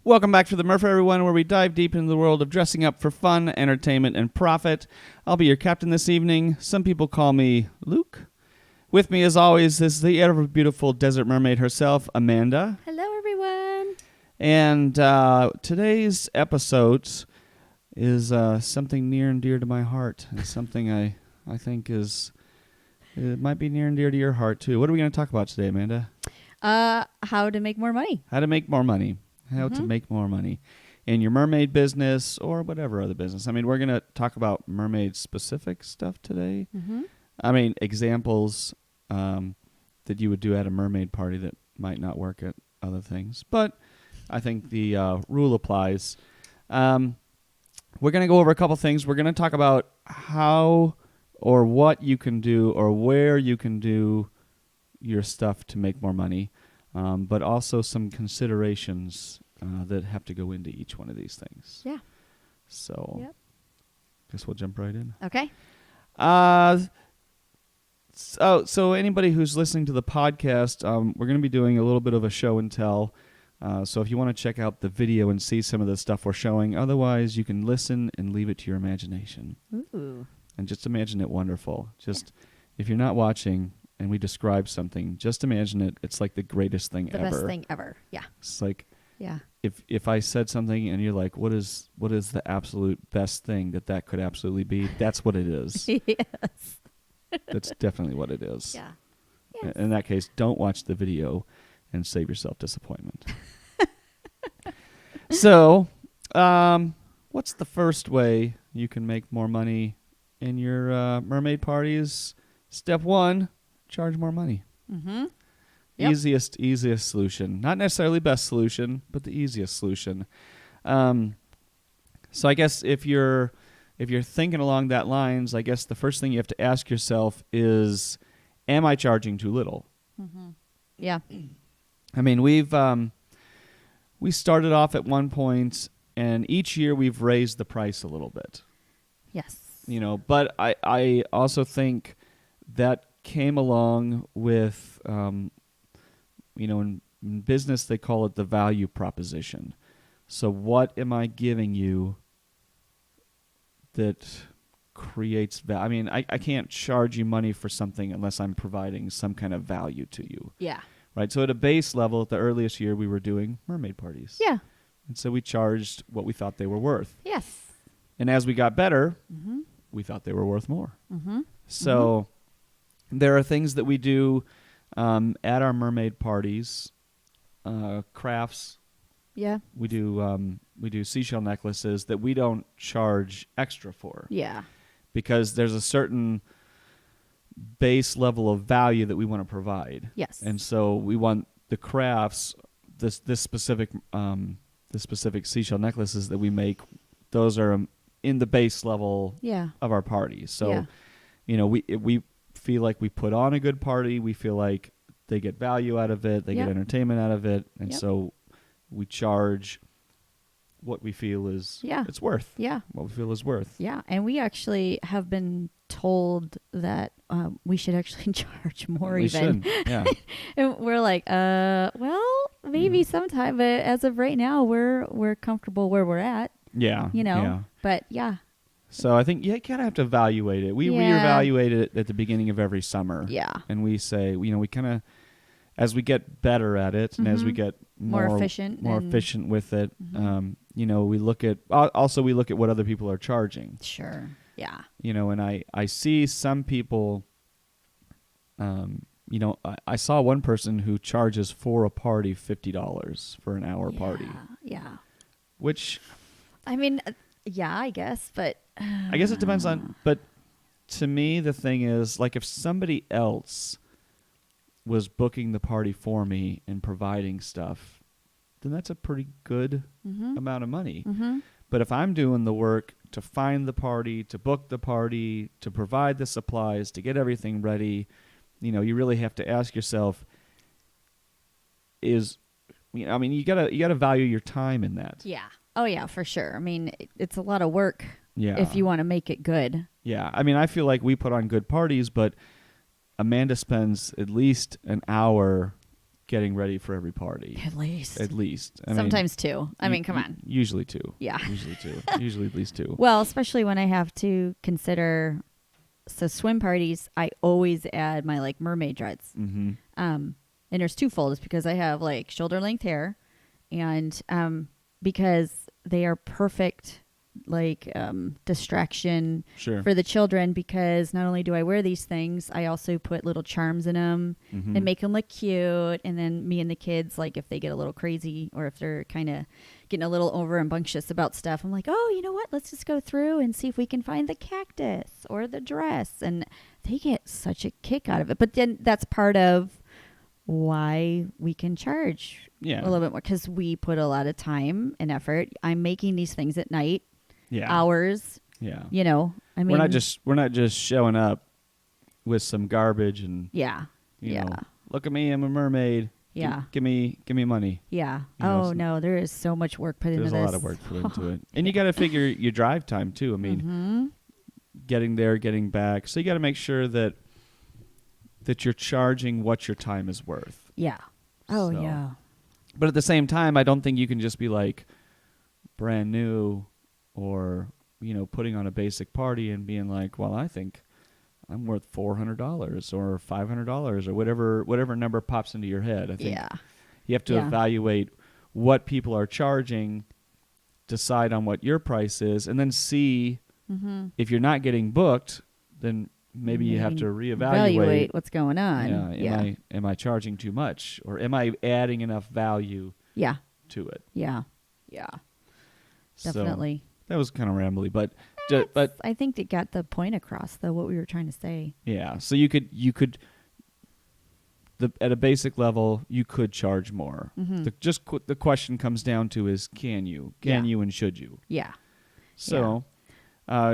Welcome back to the Murph, everyone, where we dive deep into the world of dressing up for fun, entertainment, and profit. I'll be your captain this evening. Some people call me Luke. With me, as always, is the ever beautiful desert mermaid herself, Amanda. Hello, everyone. And today's episode is something near and dear to my heart. It's something I think it might be near and dear to your heart, too. What are we going to talk about today, Amanda? How to make more money. How to make more money. How to make more money in your mermaid business or whatever other business. I mean, we're going to talk about mermaid-specific stuff today. Mm-hmm. I mean, examples that you would do at a mermaid party that might not work at other things. But I think the rule applies. We're going to go over a couple things. We're going to talk about how or what you can do or where you can do your stuff to make more money. But also some considerations that have to go into each one of these things. Yeah. So, guess we'll jump right in. Okay. So anybody who's listening to the podcast, we're going to be doing a little bit of a show and tell. So if you want to check out the video and see some of the stuff we're showing, otherwise you can listen and leave it to your imagination. Ooh. And just imagine it wonderful. Just if you're not watching and we describe something, just imagine it. It's like the greatest thing ever. The best thing ever. Yeah. It's like Yeah. if I said something and you're like, what is the absolute best thing that could absolutely be? That's what it is. Yes. That's definitely what it is. Yeah. Yes. In that case, don't watch the video and save yourself disappointment. So, what's the first way you can make more money in your mermaid parties? Step 1, charge more money. Mm-hmm. Yep. Easiest solution. Not necessarily best solution, but the easiest solution. So I guess if you're thinking along that lines, I guess the first thing you have to ask yourself is, am I charging too little? Mm-hmm. Yeah. I mean, we started off at one point, and each year we've raised the price a little bit. Yes. But I also think that came along with, in business they call it the value proposition. So what am I giving you that creates value? I mean, I can't charge you money for something unless I'm providing some kind of value to you. Yeah. Right? So at a base level, at the earliest year, we were doing mermaid parties. Yeah. And so we charged what we thought they were worth. Yes. And as we got better, Mm-hmm. we thought they were worth more. Mm-hmm. So there are things that we do at our mermaid parties, crafts. Yeah. We do seashell necklaces that we don't charge extra for. Yeah. Because there's a certain base level of value that we want to provide. Yes. And so we want the crafts, this specific seashell necklaces that we make, those are in the base level of our party. So, we feel like we put on a good party. We feel like they get value out of it. They get entertainment out of it. And so we charge what we feel is it's worth. Yeah. What we feel is worth. Yeah. And we actually have been told that we should actually charge more we even. Should. Yeah. And we're like, well, maybe sometime, but as of right now, we're comfortable where we're at. Yeah. Yeah. But yeah. So I think you kind of have to evaluate it. We reevaluate it at the beginning of every summer. Yeah. And we say, we kind of, as we get better at it and as we get more efficient with it, we look at what other people are charging. Sure. Yeah. And I see some people, I saw one person who charges for a party $50 for an hour party. Yeah. Which, I mean, I guess, but I guess it depends on, but to me, the thing is, like, if somebody else was booking the party for me and providing stuff, then that's a pretty good amount of money. Mm-hmm. But if I'm doing the work to find the party, to book the party, to provide the supplies, to get everything ready, you really have to ask yourself, you gotta value your time in that. Yeah. Oh yeah, for sure. I mean, it's a lot of work. Yeah. If you want to make it good. Yeah. I mean, I feel like we put on good parties, but Amanda spends at least an hour getting ready for every party. At least. At least. Sometimes two. I mean, come on. Usually two. Yeah. Usually two. Usually at least two. Well, especially when I have to consider, so swim parties, I always add my like mermaid dreads. Mm-hmm. And there's twofold. It's because I have like shoulder length hair, and because they are perfect like distraction Sure. for the children, because not only do I wear these things, I also put little charms in them Mm-hmm. and make them look cute. And then me and the kids, like if they get a little crazy or if they're kind of getting a little over rambunctious about stuff, I'm like, oh, you know what? Let's just go through and see if we can find the cactus or the dress. And they get such a kick out of it. But then that's part of why we can charge Yeah. a little bit more, because we put a lot of time and effort. I'm making these things at night, Yeah. hours, Yeah. you know. I mean, we're not just showing up with some garbage and yeah, you yeah, know, look at me, I'm a mermaid. yeah, Give me money. yeah. You know, Oh no, there is so much work put into this. There's a lot of work put into it. And you got to figure your drive time too. I mean, getting there, getting back. So you got to make sure that you're charging what your time is worth. Yeah. Oh So- yeah. But at the same time, I don't think you can just be like brand new or, you know, putting on a basic party and being like, well, I think I'm worth $400 or $500 or whatever number pops into your head. I think Yeah. you have to Yeah. evaluate what people are charging, decide on what your price is, and then see if you're not getting booked, then maybe you have to reevaluate. Evaluate what's going on. Yeah, am I charging too much, or am I adding enough value Yeah. to it? Yeah. Yeah. So, Definitely. that was kind of rambly, but I think it got the point across, though, what we were trying to say. yeah. So you could at a basic level you could charge more. The question comes down to is can you and should you? Yeah. So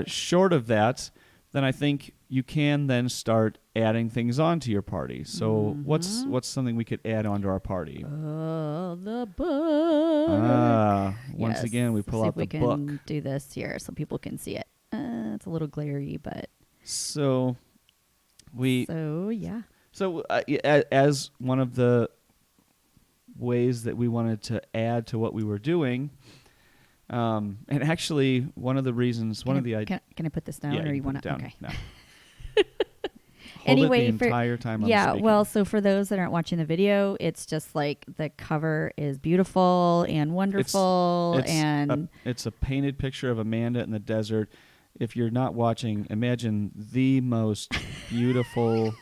short of that, then I think you can then start adding things onto your party. So what's something we could add onto our party? Oh, the book. Once Yes. again, we pull See out if we the book. can do this here so people can see it. It's a little glary, but So so yeah. So as one of the ways that we wanted to add to what we were doing, and actually one of the reasons, Can I put this down, yeah, or you put want it to? down Okay. now. Hold Anyway, it the entire time I'm yeah, speaking. well, so for those that aren't watching the video, it's just like the cover is beautiful and wonderful, and it's a painted picture of Amanda in the desert. If you're not watching, imagine the most beautiful,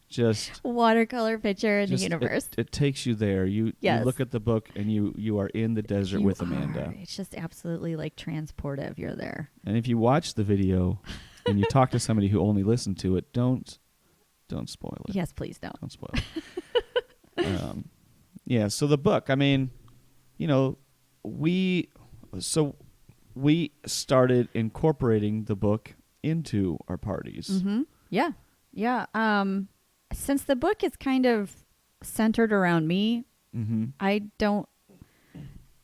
just watercolor picture in the just universe. It takes you there. You look at the book and you are in the desert You with are. Amanda. It's just absolutely like transportive. You're there. And if you watch the video and you talk to somebody who only listened to it, don't spoil it. Yes, please don't. Don't spoil it. Yeah, so the book, I mean, you know, we started incorporating the book into our parties. Mm-hmm. Yeah. Yeah. Since the book is kind of centered around me, Mm-hmm. I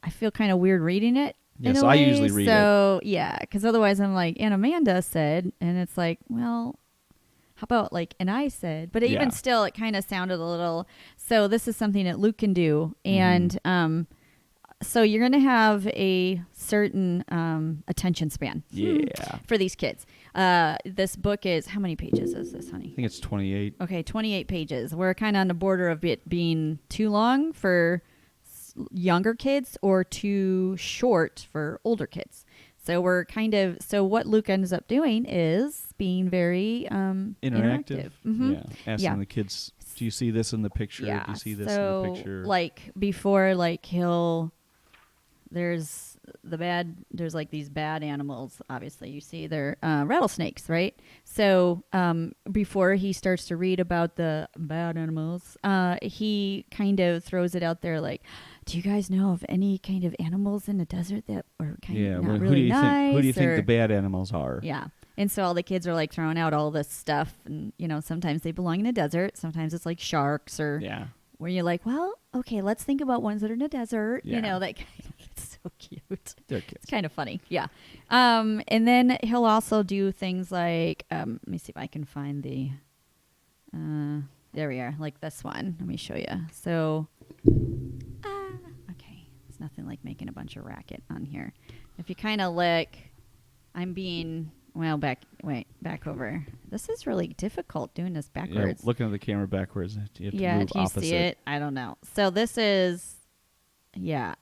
feel kind of weird reading it. Yes, in a I way. usually read it. So, yeah, because otherwise I'm like, and Amanda said, and it's like, well, how about like, and I said, but even still, it kind of sounded a little, so this is something that Luke can do. And, so you're going to have a certain attention span for these kids. This book is, how many pages is this, honey? I think it's 28. Okay, 28 pages. We're kind of on the border of it being too long for younger kids or too short for older kids. So we're so what Luke ends up doing is being very interactive. Mm-hmm. Yeah, asking the kids, do you see this in the picture? Yeah. Do you see this so, in the picture? like before, like there's like these bad animals. Obviously, you see they're rattlesnakes, right? So before he starts to read about the bad animals, he kind of throws it out there like, do you guys know of any kind of animals in the desert that are kind of not really nice? Who do you think the bad animals are? Yeah. And so all the kids are like throwing out all this stuff, and sometimes they belong in a desert, sometimes it's like sharks or where you're like, well, okay, let's think about ones that are in the desert. Yeah. It's so cute. They're kids. It's kind of funny. Yeah. And then he'll also do things like, let me see if I can find the, there we are, like this one. Let me show you. So, okay, it's nothing like making a bunch of racket on here. If you kind of look, I'm being back over. This is really difficult doing this backwards. Yeah, looking at the camera backwards, you have to move can you opposite. see it? I don't know. So this is,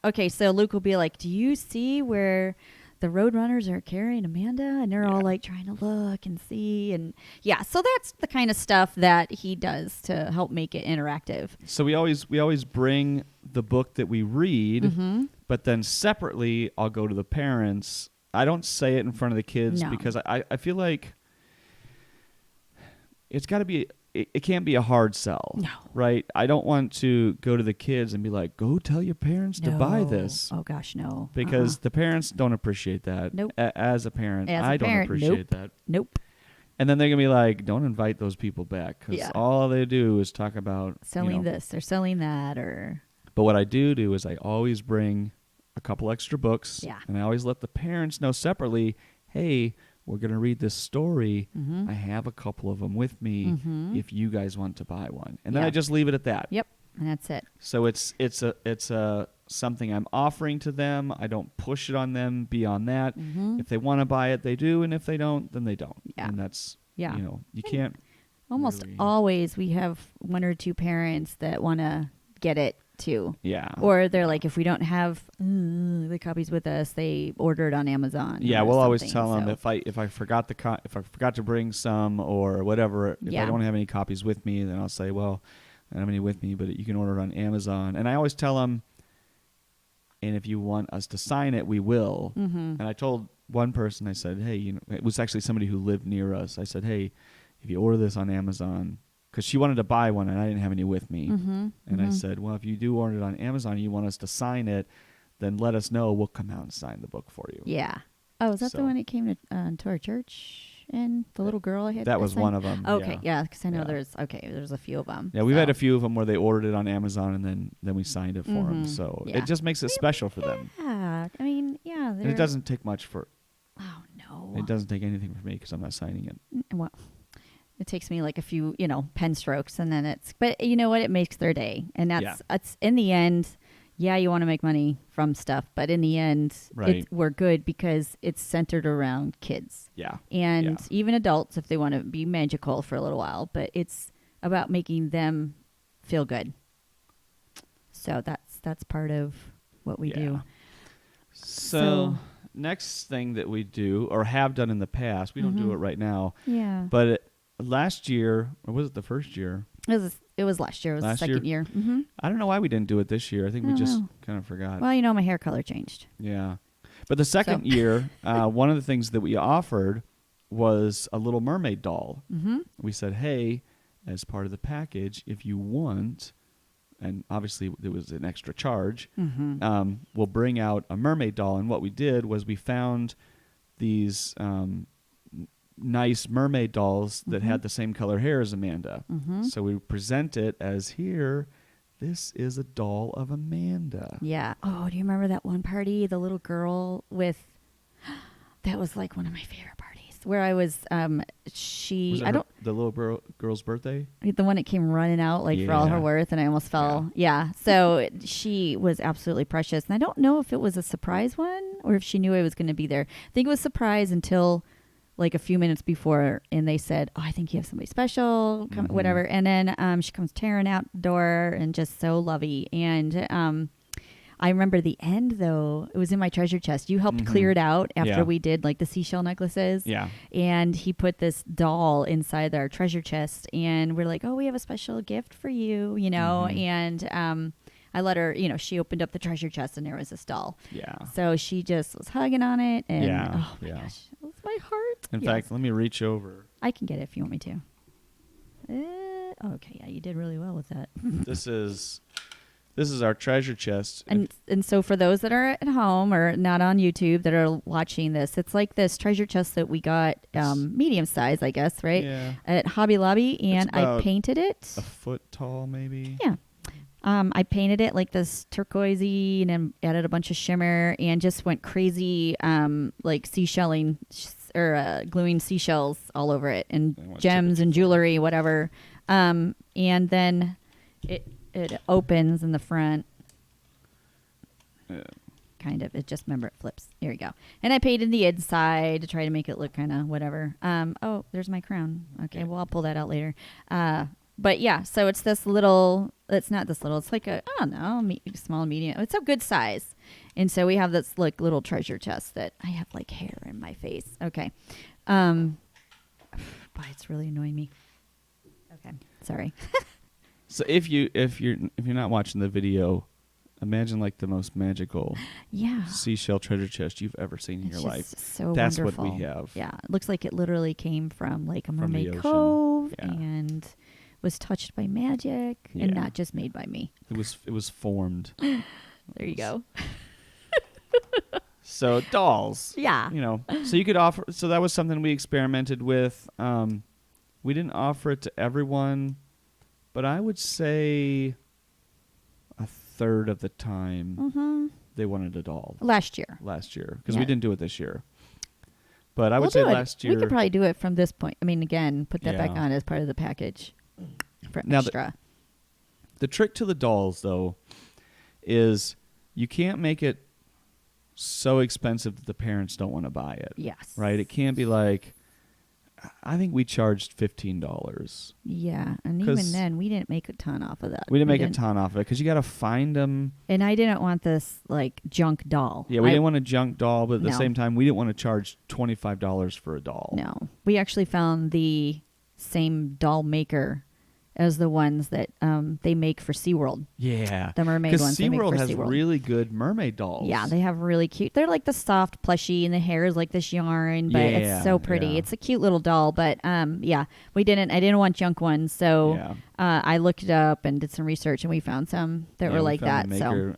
okay. So Luke will be like, "Do you see where the Roadrunners are carrying Amanda?" And they're all like trying to look and see, and so that's the kind of stuff that he does to help make it interactive. So we always bring the book that we read, but then separately I'll go to the parents. I don't say it in front of the kids because I feel like it's got to be. It can't be a hard sell, right? I don't want to go to the kids and be like, "Go tell your parents to buy this." Oh gosh, no. Because the parents don't appreciate that. Nope. As a parent, I don't appreciate that. Nope. And then they're gonna be like, "Don't invite those people back," because all they do is talk about selling this or selling that, or. But what I do is I always bring a couple extra books, and I always let the parents know separately, "Hey, we're going to read this story. I have a couple of them with me if you guys want to buy one." And then I just leave it at that. Yep, and that's it. So it's a something I'm offering to them. I don't push it on them beyond that. If they want to buy it, they do, and if they don't, then they don't. Yeah. And that's you can't. Almost really always we have one or two parents that want to get it too. Yeah. Or they're like, if we don't have the copies with us, they order it on Amazon. Yeah, we'll always tell them if I forgot if I forgot to bring some or whatever, if I don't have any copies with me, then I'll say, "Well, I don't have any with me, but you can order it on Amazon." And I always tell them, "And if you want us to sign it, we will." And I told one person, I said, "Hey, it was actually somebody who lived near us. I said, "Hey, if you order this on Amazon," because she wanted to buy one and I didn't have any with me. And I said, "Well, if you do order it on Amazon and you want us to sign it, then let us know. We'll come out and sign the book for you." Yeah. Oh, is that the one that came to our church and the little girl I had? That was one of them. Okay, yeah, because I know there's a few of them. Yeah, we've had a few of them where they ordered it on Amazon and then we signed it for them. So it just makes it special for them. Yeah, I mean, and it doesn't take much for. Oh no. It doesn't take anything for me because I'm not signing it. Well, it takes me like a few, pen strokes, and then but you know what? It makes their day, and that's in the end. Yeah, you want to make money from stuff, but in the end, we're good because it's centered around kids. Yeah. And even adults if they want to be magical for a little while, but it's about making them feel good. So that's part of what we do. So next thing that we do or have done in the past, we don't do it right now. Yeah. But last year, or was it the first year? It was last year. It was the second year. I don't know why we didn't do it this year. I think we just kind of forgot. Well, my hair color changed. Yeah. But the second year, one of the things that we offered was a little mermaid doll. We said, "Hey, as part of the package, if you want," and obviously there was an extra charge, we'll bring out a mermaid doll. And what we did was we found these nice mermaid dolls that had the same color hair as Amanda. So we present it as, "Here, this is a doll of Amanda." Yeah. Oh, do you remember that one party? The little girl with that was like one of my favorite parties where I was. The little girl's birthday. The one that came running out for all her worth, and I almost fell. Yeah. So she was absolutely precious, and I don't know if it was a surprise one or if she knew I was going to be there. I think it was a surprise until like a few minutes before, and they said, "Oh, I think you have somebody special," whatever. And then she comes tearing out the door and just so lovey. And I remember the end, though. It was in my treasure chest. You helped clear it out after we did like the seashell necklaces. Yeah. And he put this doll inside our treasure chest, and we're like, "Oh, we have a special gift for you," and I let her, she opened up the treasure chest and there was this doll. Yeah. So she just was hugging on it. And oh my gosh, it was my heart. In fact, let me reach over. I can get it if you want me to. Okay. Yeah, you did really well with that. This is our treasure chest. And so for those that are at home or not on YouTube that are watching this, it's like this treasure chest that we got medium size, I guess, right? Yeah. At Hobby Lobby, and I painted it. A foot tall, maybe? Yeah. I painted it like this turquoisey and then added a bunch of shimmer and just went crazy like seashelling or gluing seashells all over it and gems and jewelry, whatever. And then it opens in the front. Kind of. It just, remember, it flips. Here you go. And I painted the inside to try to make it look kind of whatever. Oh, there's my crown. Okay, well, I'll pull that out later. But yeah, so it's this little, it's not this little, it's like a, I don't know, small, medium. It's a good size. And so we have this like little treasure chest that I have like hair in my face. Okay. Boy, it's really annoying me. Okay. Sorry. So if you're not watching the video, imagine like the most magical seashell treasure chest you've ever seen in your life. So that's wonderful. what we have. Yeah, it looks like it literally came from like a mermaid ocean. cove Yeah. and was touched by magic and not just made by me. It was formed. There you go. So dolls. Yeah. You know, so you could offer. So that was something we experimented with. We didn't offer it to everyone, but I would say a third of the time they wanted a doll. Last year. Because we didn't do it this year. But I would say last year. We could probably do it from this point. I mean, again, put that back on as part of the package for now extra. The trick to the dolls, though, is you can't make it so expensive that the parents don't want to buy it. Yes. Right? It can't be like, I think we charged $15. Yeah, and even then, we didn't make a ton off of that. We didn't make a ton off of it because you got to find them. And I didn't want this like junk doll. Yeah, we didn't want a junk doll, but at the same time, we didn't want to charge $25 for a doll. No, we actually found the same doll maker as the ones that they make for SeaWorld. Yeah. The mermaid ones. Because SeaWorld has SeaWorld. really good mermaid dolls. Yeah, they have really cute. They're like the soft plushy, and the hair is like this yarn, but it's so pretty. Yeah. It's a cute little doll, but I didn't want junk ones, so I looked it up and did some research, and we found some that were like that. So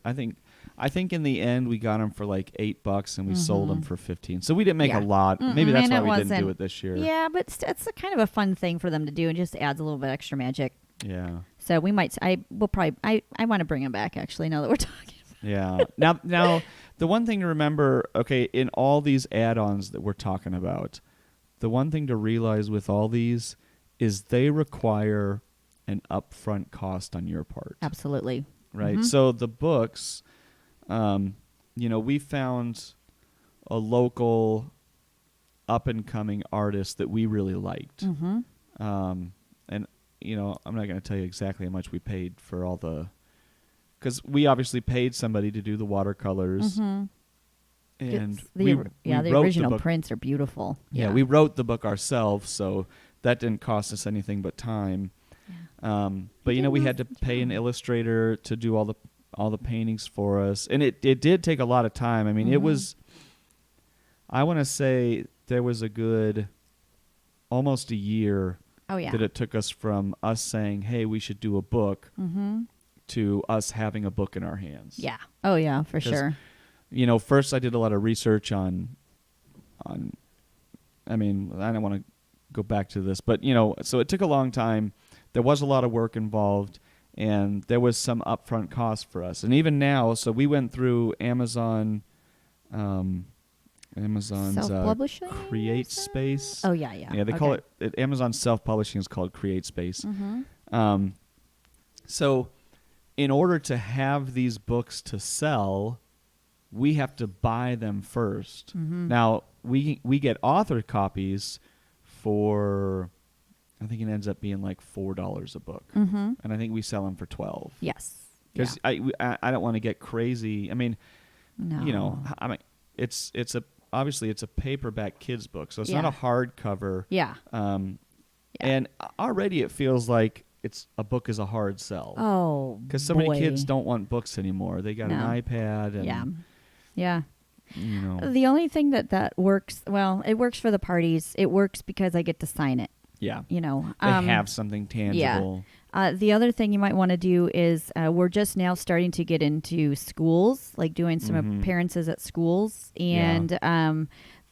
I think in the end we got them for like $8 and we sold them for $15. So we didn't make a lot. Maybe that's why we didn't do it this year. Yeah, but it's a kind of a fun thing for them to do, and just adds a little bit extra magic. Yeah. So we might. I want to bring them back. Actually, now that we're talking. Yeah. Now, the one thing to remember, okay, in all these add-ons that we're talking about, the one thing to realize with all these is they require an upfront cost on your part. Absolutely. Right. Mm-hmm. So the books, we found a local up-and-coming artist that we really liked. Mm-hmm. And, I'm not going to tell you exactly how much we paid for all the... Because we obviously paid somebody to do the watercolors. Mm-hmm. And the wrote original the book. prints are beautiful. Yeah, we wrote the book ourselves, so that didn't cost us anything but time. Yeah. But we had to pay an illustrator to do all the paintings for us, and it did take a lot of time. I mean, it was. I want to say there was a good, almost a year. Oh yeah. That it took us from us saying, "Hey, we should do a book," to us having a book in our hands. Yeah. Oh yeah, for sure. First I did a lot of research on. I mean, I don't want to go back to this, but so it took a long time. There was a lot of work involved, and there was some upfront cost for us. And even now, so we went through Amazon's self-publishing Create Space. Oh yeah. Yeah, they call it Amazon's self-publishing is called Create Space. Mm-hmm. So in order to have these books to sell, we have to buy them first. Mm-hmm. Now, we get author copies for, I think it ends up being like $4 a book. Mm-hmm. And I think we sell them for $12. Yes. Because I don't want to get crazy. I mean, no. it's obviously it's a paperback kids book, so it's not a hardcover. Yeah. And already it feels like a book is a hard sell. Oh, because so many kids don't want books anymore. They got an iPad. And, yeah. The only thing that works, well, it works for the parties. It works because I get to sign it. Yeah. They have something tangible. Yeah. The other thing you might want to do is we're just now starting to get into schools, like doing some appearances at schools, and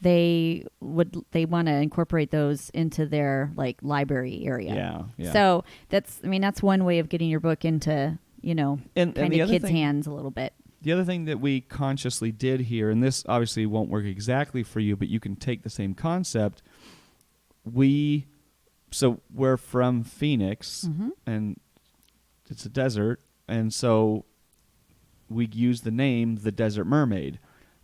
they want to incorporate those into their like library area. Yeah. So that's one way of getting your book into kind of kids' hands a little bit. The other thing that we consciously did here, and this obviously won't work exactly for you, but you can take the same concept. We so we're from Phoenix, and it's a desert, and so we use the name the Desert Mermaid.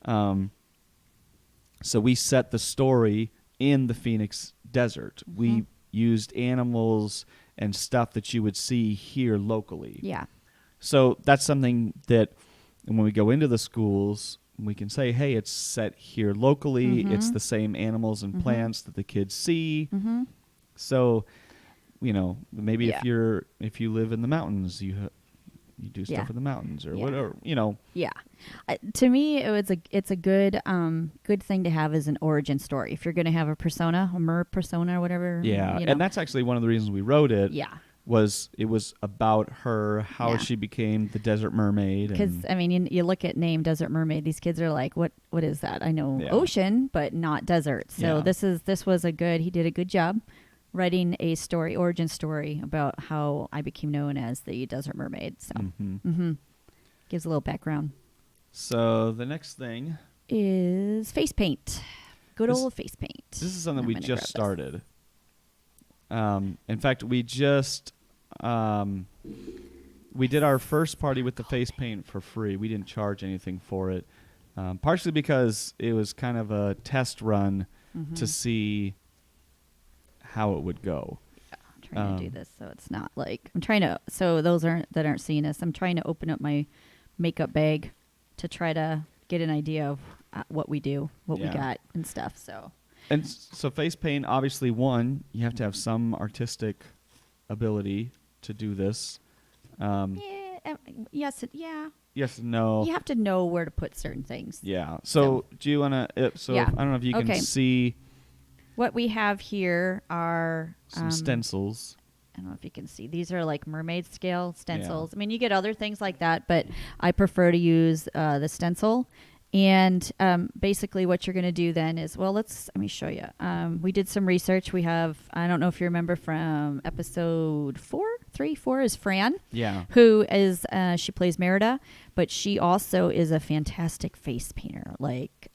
So we set the story in the Phoenix desert. We used animals and stuff that you would see here locally. Yeah. So that's something that when we go into the schools, we can say, hey, it's set here locally. It's the same animals and plants that the kids see. So, maybe if you live in the mountains, you do stuff in the mountains or whatever, Yeah. To me, it's a good good thing to have as an origin story. If you're going to have a persona, a mer persona or whatever. Yeah. And that's actually one of the reasons we wrote it. Yeah. It was about her, how she became the Desert Mermaid. Because, you look at name Desert Mermaid, these kids are like, what is that? I know ocean, but not desert. So this was he did a good job writing a origin story about how I became known as the Desert Mermaid. So gives a little background. So the next thing is face paint. Good old face paint. This is something we just started. In fact, we just we did our first party with the face paint for free. We didn't charge anything for it, partially because it was kind of a test run to see how it would go. Yeah, I'm trying to do this so it's not like so those that aren't seeing us, I'm trying to open up my makeup bag to try to get an idea of what we do, what we got and stuff. And so face paint, obviously, you have to have some artistic ability to do this. Yes, Yes and no. You have to know where to put certain things. Yeah. So do you want to, I don't know if you can see. What we have here are some stencils. I don't know if you can see. These are like mermaid scale stencils. Yeah. You get other things like that, but I prefer to use the stencil. And basically what you're going to do then is, let me show you. We did some research. We have, I don't know if you remember from episode 4 is Fran. Yeah. Who is, she plays Merida, but she also is a fantastic face painter,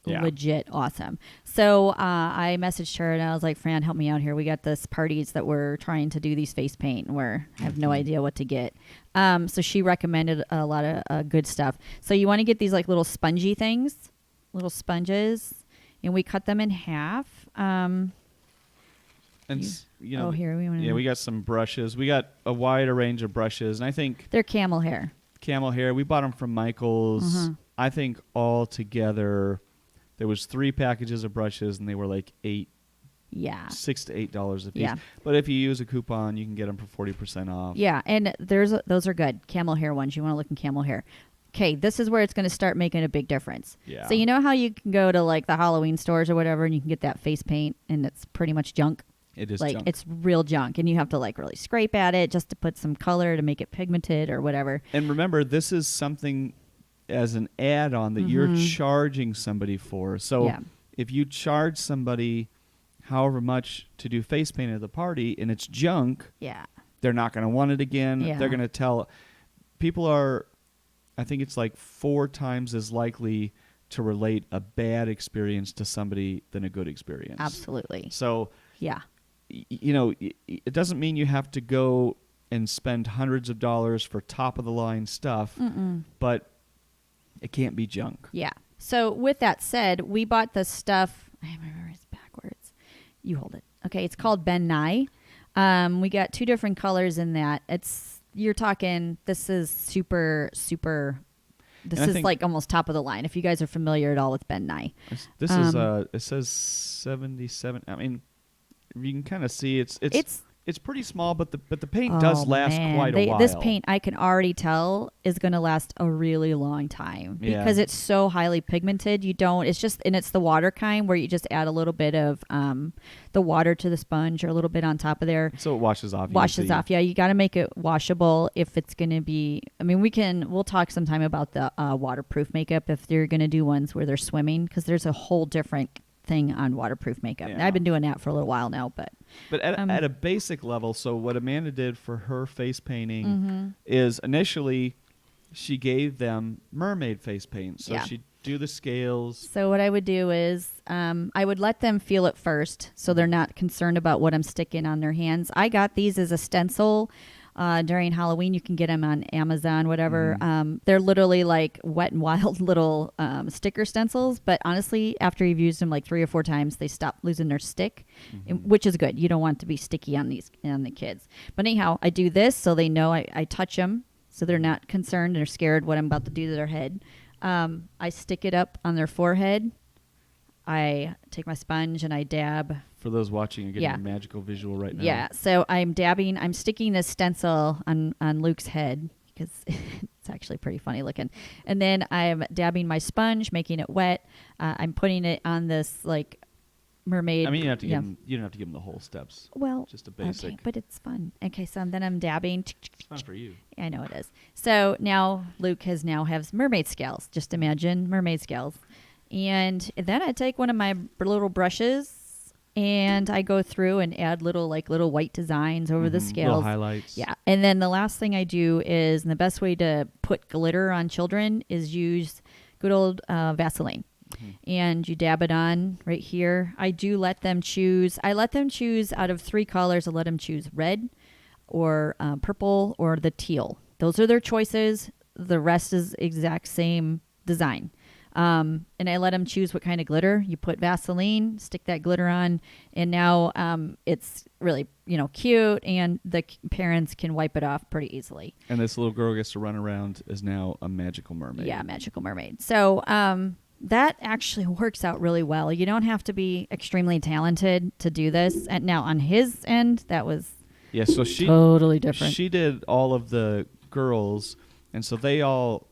legit awesome. So I messaged her and I was like, Fran, help me out here. We got this parties that we're trying to do these face paint and I have no idea what to get. So she recommended a lot of good stuff. So you want to get these little spongy things, little sponges, and we cut them in half. Here we want we got some brushes. We got a wider range of brushes, and I think they're camel hair. We bought them from Michael's. I think all together there was 3 packages of brushes, and they were like $6 to $8 a piece. Yeah. But if you use a coupon, you can get them for 40% off. Yeah, and those are good camel hair ones. You want to look in camel hair. Okay, this is where it's going to start making a big difference. Yeah. So you know how you can go to the Halloween stores or whatever, and you can get that face paint, and it's pretty much junk. It is junk. It's real junk, and you have to really scrape at it just to put some color to make it pigmented or whatever. And remember, this is something as an add-on that you're charging somebody for. So if you charge somebody however much to do face paint at the party and it's junk, they're not going to want it again. Yeah. They're going to tell people I think it's 4 times as likely to relate a bad experience to somebody than a good experience. Absolutely. So it doesn't mean you have to go and spend hundreds of dollars for top of the line stuff, but it can't be junk. Yeah. So with that said, we bought the stuff. I remember it's backwards. You hold it. Okay. It's called Ben Nye. We got 2 different colors in that. You're talking, this is super, super, this is almost top of the line. If you guys are familiar at all with Ben Nye. This is, it says 77. You can kind of see it's pretty small, but the paint does last quite a while. This paint, I can already tell, is going to last a really long time because it's so highly pigmented. It's the water kind where you just add a little bit of the water to the sponge or a little bit on top of there. So it washes off. Yeah. You got to make it washable if it's going to be. We'll talk sometime about the waterproof makeup if you're going to do ones where they're swimming, because there's a whole different thing on waterproof makeup. Yeah. I've been doing that for a little while now, but at a basic level, so what Amanda did for her face painting is initially she gave them mermaid face paint. So she do the scales. So what I would do is I would let them feel it first so they're not concerned about what I'm sticking on their hands. I got these as a stencil during Halloween. You can get them on Amazon, whatever. They're literally like Wet and Wild little sticker stencils. But honestly, after you've used them like 3 or 4 times, they stop losing their stick, which is good. You don't want it to be sticky on the kids. But anyhow, I do this so they know I touch them so they're not concerned or scared what I'm about to do to their head. I stick it up on their forehead. I take my sponge and I dab. For those watching, you're getting a magical visual right now. Yeah, so I'm sticking this stencil on Luke's head because it's actually pretty funny looking. And then I'm dabbing my sponge, making it wet. I'm putting it on this like mermaid. I mean, you don't have to give them the whole steps. Well, just a basic. Okay, but it's fun. Okay, so then I'm dabbing. It's fun for you. I know it is. So now Luke has mermaid scales. Just imagine mermaid scales. And then I take one of my little brushes and I go through and add little white designs over the scales. Little highlights. Yeah. And then the last thing I do is, and the best way to put glitter on children is use good old Vaseline. And you dab it on right here. I do let them choose. I let them choose out of 3 colors. I let them choose red or purple or the teal. Those are their choices. The rest is exact same design. And I let them choose what kind of glitter. You put Vaseline, stick that glitter on, and now it's really, cute, and the parents can wipe it off pretty easily. And this little girl gets to run around as now a magical mermaid. Yeah, magical mermaid. So that actually works out really well. You don't have to be extremely talented to do this. And now on his end, that was so she totally different. She did all of the girls, and so they all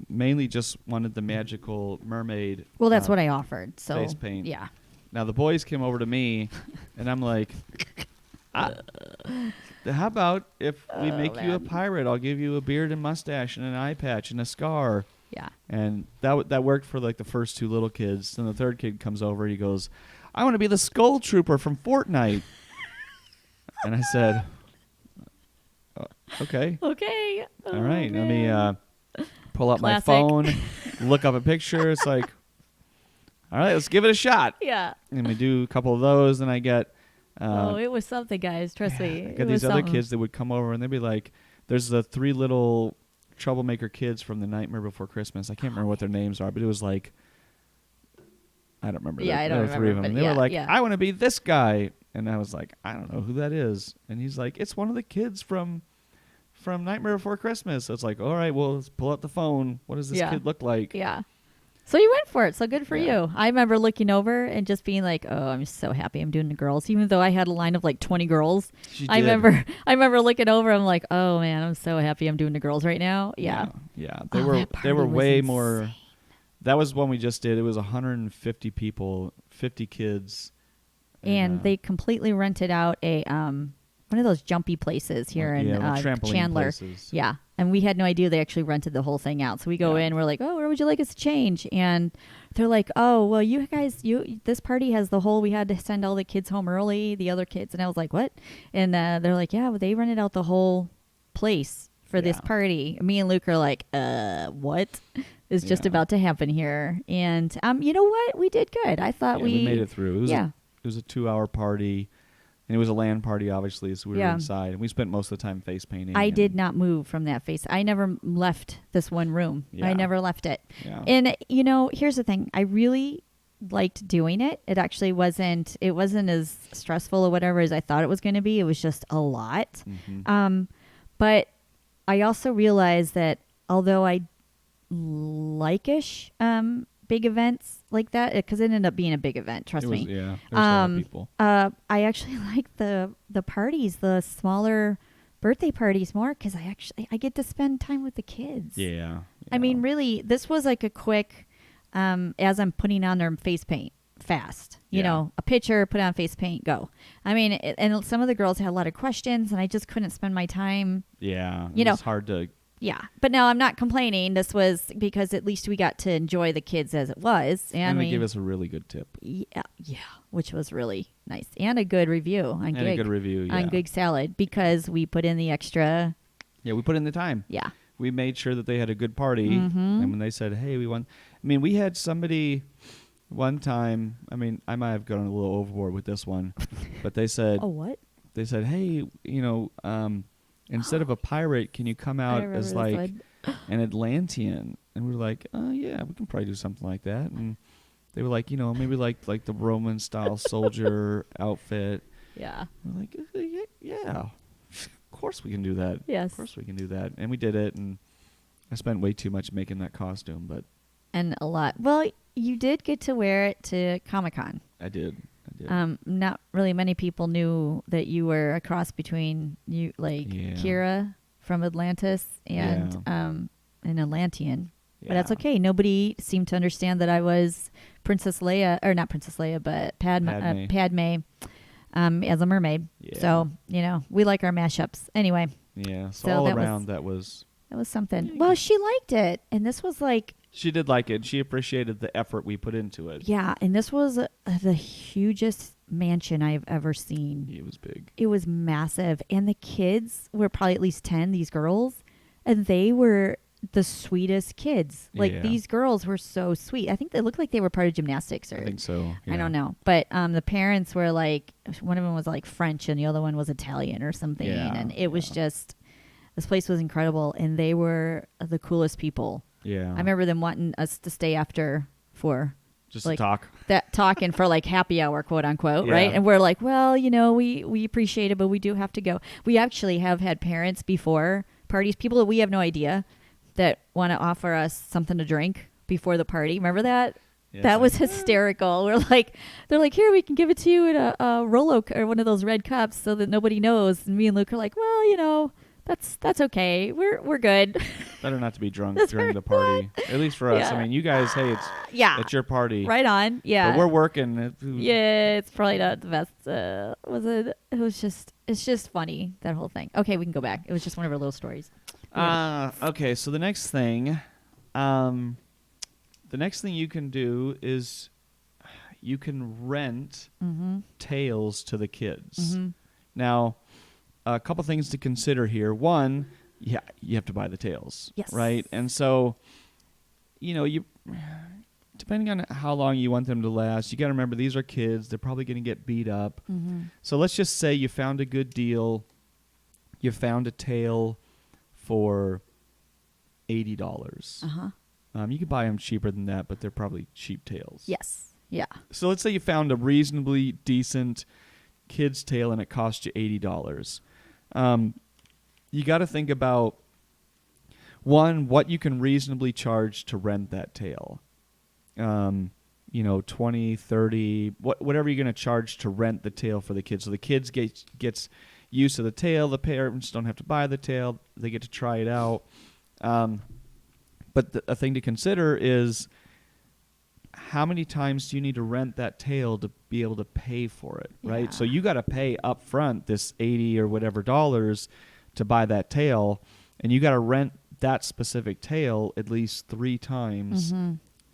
mainly just wanted the magical mermaid. Well, that's what I offered. So face paint. Yeah. Now the boys came over to me, and I'm like, how about if we make you a pirate? I'll give you a beard and mustache and an eye patch and a scar. Yeah. And that worked for like the first 2 little kids. Then the third kid comes over. He goes, I want to be the Skull Trooper from Fortnite. And I said, okay. Okay. All right. Let me pull out Classic. my phone, look up a picture. It's like, all right, let's give it a shot. Yeah. And we do a couple of those, and I get... it was something, guys. Trust me. I got these other kids that would come over, and they'd be like, there's the 3 little troublemaker kids from The Nightmare Before Christmas. I can't remember what their names are, but it was like... I don't remember. Yeah, I don't remember. 3 of them. They were like, yeah. I want to be this guy. And I was like, I don't know who that is. And he's like, it's one of the kids from Nightmare Before Christmas. So it's like, all right, well, let's pull out the phone. What does this kid look like? Yeah. So you went for it. So good for you. I remember looking over and just being like, oh, I'm so happy I'm doing the girls. Even though I had a line of like 20 girls. I remember looking over. I'm like, oh, man, I'm so happy I'm doing the girls right now. Yeah. Yeah. They were way more. That was one we just did. It was 150 people, 50 kids. And they completely rented out a one of those jumpy places here in Chandler. Places. Yeah. And we had no idea they actually rented the whole thing out. So we go in, we're like, oh, where would you like us to change? And they're like, oh, well, you guys, this party has we had to send all the kids home early, the other kids. And I was like, what? And they're like, yeah, well, they rented out the whole place for this party. Me and Luke are like, what is just about to happen here? And you know what? We did good. I thought we made it through. It was a 2-hour party. And it was a LAN party, obviously, so we were inside. And we spent most of the time face painting. I did not move from that face. I never left this one room. Yeah. I never left it. Yeah. And, here's the thing. I really liked doing it. It actually wasn't as stressful or whatever as I thought it was going to be. It was just a lot. Mm-hmm. But I also realized that although I like-ish big events like that, because it ended up being a big event, trust me. Yeah, there was a lot of people. I actually like the parties, the smaller birthday parties more, because I get to spend time with the kids. Yeah. I mean, really, this was like a quick, as I'm putting on their face paint fast. You know, a picture, put on face paint, go. I mean, and some of the girls had a lot of questions, and I just couldn't spend my time. Yeah. It's hard to... Yeah, but no, I'm not complaining. This was because at least we got to enjoy the kids as it was. And they gave us a really good tip. Yeah, which was really nice. And a good review on Gig. And a good review, on Gig Salad, because we put in the extra. Yeah, we put in the time. Yeah. we made sure that they had a good party. Mm-hmm. And when they said, hey, we want, I mean, we had somebody one time, I mean, I might have gone a little overboard with this one, but they said, Oh, what? They said, hey, instead of a pirate, can you come out as like an Atlantean? And we were like, oh, yeah, we can probably do something like that. And they were like, maybe like the Roman style soldier outfit. Yeah. We're like, yeah, of course we can do that. Yes. Of course we can do that. And we did it. And I spent way too much making that costume, but. And a lot. Well, you did get to wear it to Comic-Con. I did. Not really many people knew that you were a cross between Kira from Atlantis and an Atlantean. Yeah. But that's okay. Nobody seemed to understand that I was Princess Leia, or not Princess Leia, but Padme as a mermaid. Yeah. So, we like our mashups. Anyway. Yeah. So all around that was something. Well, she liked it. And this was like. She did like it. She appreciated the effort we put into it. Yeah. And this was the hugest mansion I've ever seen. It was big. It was massive. And the kids were probably at least 10, these girls. And they were the sweetest kids. Like, these girls were so sweet. I think they looked like they were part of gymnastics. I think so. Yeah. I don't know. But the parents were like, one of them was like French and the other one was Italian or something. Yeah. And it was just, this place was incredible. And they were the coolest people. Yeah. I remember them wanting us to stay after for just like to talk. Talking for like happy hour, quote unquote, right? And we're like, well, we appreciate it, but we do have to go. We actually have had parents before parties, people that we have no idea, that want to offer us something to drink before the party. Remember that? Yeah, that was hysterical. They're like, here, we can give it to you in a Rolo or one of those red cups so that nobody knows. And me and Luke are like, well, that's okay. We're good. Better not to be drunk during the party. At least for us. Yeah. I mean, you guys, hey, it's your party. Right on. Yeah. But we're working. Yeah, it's probably not the best. It's just funny, that whole thing. Okay, we can go back. It was just one of our little stories. Okay, so the next thing you can do is you can rent tails to the kids. Mm-hmm. Now, a couple things to consider here. One, you have to buy the tails, right? And so, you depending on how long you want them to last, you got to remember these are kids. They're probably going to get beat up. Mm-hmm. So let's just say you found a good deal. You found a tail for $80. You could buy them cheaper than that, but they're probably cheap tails. Yes. Yeah. So let's say you found a reasonably decent kid's tail and it cost you $80. You got to think about, one, what you can reasonably charge to rent that tail. 20, 30, whatever you're going to charge to rent the tail for the kids. So the kids gets used to the tail. The parents don't have to buy the tail. They get to try it out. But a thing to consider is, how many times do you need to rent that tail to be able to pay for it, right? Yeah. So you got to pay up front this $80 or whatever dollars to buy that tail, and you got to rent that specific tail at least 3 times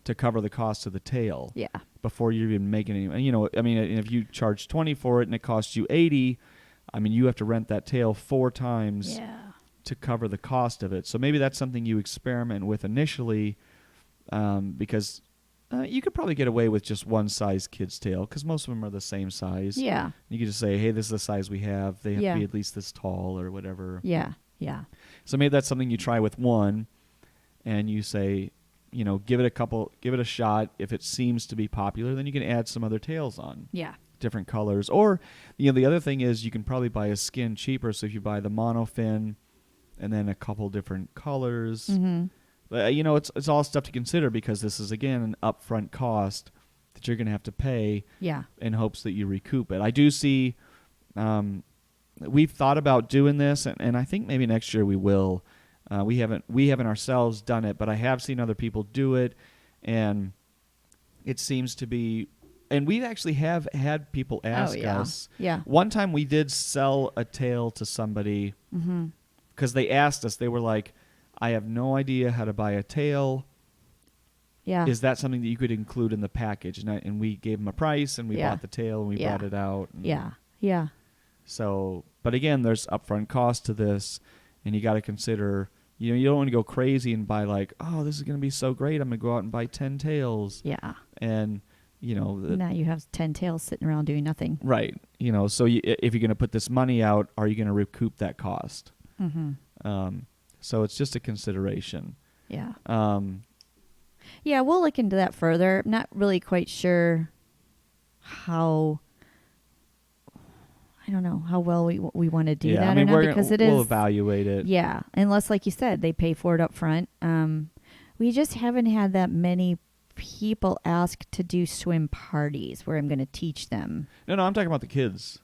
to cover the cost of the tail. Yeah. Before you're even making any, if you charge $20 for it and it costs you $80, you have to rent that tail 4 times to cover the cost of it. So maybe that's something you experiment with initially, because you could probably get away with just one size kid's tail because most of them are the same size. Yeah. You could just say, hey, this is the size we have. They have to be at least this tall or whatever. Yeah. Yeah. So maybe that's something you try with one and you say, give it a shot. If it seems to be popular, then you can add some other tails on. Yeah. Different colors. Or, the other thing is you can probably buy a skin cheaper. So if you buy the monofin and then a couple different colors, it's all stuff to consider because this is, again, an upfront cost that you're going to have to pay in hopes that you recoup it. I do see we've thought about doing this, and I think maybe next year we will. We haven't ourselves done it, but I have seen other people do it, and it seems to be. And we actually have had people ask us. Yeah. One time we did sell a tail to somebody because they asked us. They were like, I have no idea how to buy a tail. Yeah. Is that something that you could include in the package? And we gave them a price, and we bought the tail, and we brought it out. Yeah. Yeah. So, but again, there's upfront cost to this, and you got to consider you don't want to go crazy and buy like, oh, this is going to be so great. I'm going to go out and buy 10 tails. Yeah. And, now you have 10 tails sitting around doing nothing. Right. So if you're going to put this money out, are you going to recoup that cost? Mm-hmm. So it's just a consideration. Yeah. Yeah, we'll look into that further. I'm not really quite sure how. I don't know how well we want to do that or not, because we'll evaluate it. Yeah, unless, like you said, they pay for it up front. We just haven't had that many people ask to do swim parties where I'm going to teach them. No, I'm talking about the kids.